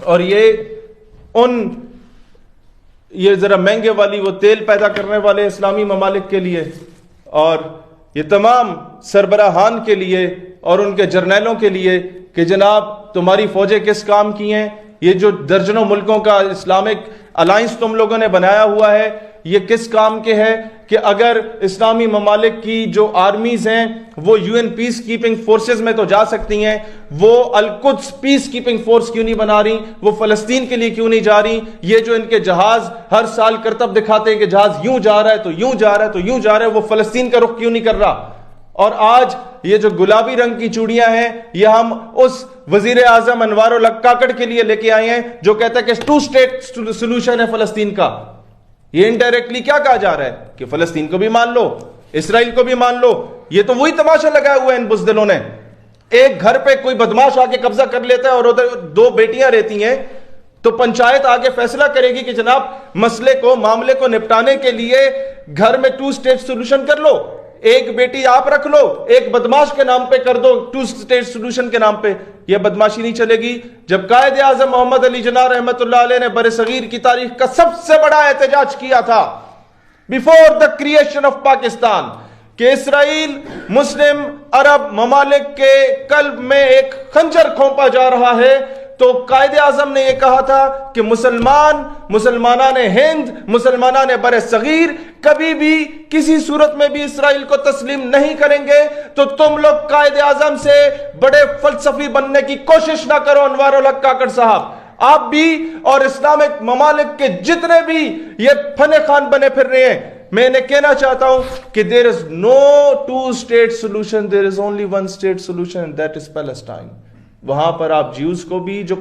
اور یہ ذرا مہنگے والی وہ تیل پیدا کرنے والے اسلامی ممالک کے لیے اور یہ تمام سربراہان کے لیے اور ان کے جرنیلوں کے لیے کہ جناب تمہاری فوجیں کس کام کی ہیں، یہ جو درجنوں ملکوں کا اسلامک الائنس تم لوگوں نے بنایا ہوا ہے یہ کس کام کے ہے کہ اگر اسلامی ممالک کی جو آرمیز ہیں وہ U N peace keeping forces میں تو جا سکتی ہیں، وہ القدس پیس کیپنگ فورس کیوں نہیں بنا رہی، وہ فلسطین کے لیے کیوں نہیں جا رہی، یہ جو ان کے جہاز ہر سال کرتب دکھاتے ہیں کہ جہاز یوں جا رہا ہے تو یوں جا رہا ہے تو یوں جا رہا ہے، وہ فلسطین کا رخ کیوں نہیں کر رہا۔ اور آج یہ جو گلابی رنگ کی چوڑیاں ہیں یہ ہم اس وزیر اعظم انوار الحق کاکڑ کے لیے لے کے آئے ہیں جو کہتا ہے کہ 2 اسٹیٹ سولوشن ہے فلسطین کا۔ یہ انڈائریکٹلی کیا کہا جا رہا ہے کہ فلسطین کو بھی مان لو، اسرائیل کو بھی مان لو۔ یہ تو وہی تماشا لگایا ہوا ہے ان بزدلوں نے۔ ایک گھر پہ کوئی بدماش آ کے قبضہ کر لیتا ہے اور ادھر 2 بیٹیاں رہتی ہیں تو پنچایت آگے فیصلہ کرے گی کہ جناب مسئلے کو معاملے کو نپٹانے کے لیے گھر میں 2 اسٹیٹ سولوشن کر لو، ایک بیٹی آپ رکھ لو، ایک بدماش کے نام پہ کر دو 2 اسٹیٹ سولوشن کے نام پہ۔ یہ بدماشی نہیں چلے گی۔ جب قائد اعظم محمد علی جناح رحمت اللہ علیہ نے برصغیر کی تاریخ کا سب سے بڑا احتجاج کیا تھا before the creation of Pakistan کہ اسرائیل مسلم عرب ممالک کے قلب میں ایک خنجر کھونپا جا رہا ہے، تو قائد اعظم نے یہ کہا تھا کہ مسلمانان ہند، مسلمانان بر صغیر کبھی بھی کسی صورت میں بھی اسرائیل کو تسلیم نہیں کریں گے۔ تو تم لوگ قائد اعظم سے بڑے فلسفی بننے کی کوشش نہ کرو انوار الحق کاکڑ صاحب، آپ بھی اور اسلامک ممالک کے جتنے بھی یہ فن خان بنے پھر رہے ہیں۔ میں انہیں کہنا چاہتا ہوں کہ there is no 2 state solution, there is only 1 state solution, that is Palestine۔ وہاں پر آپ جیوز کو بھی جو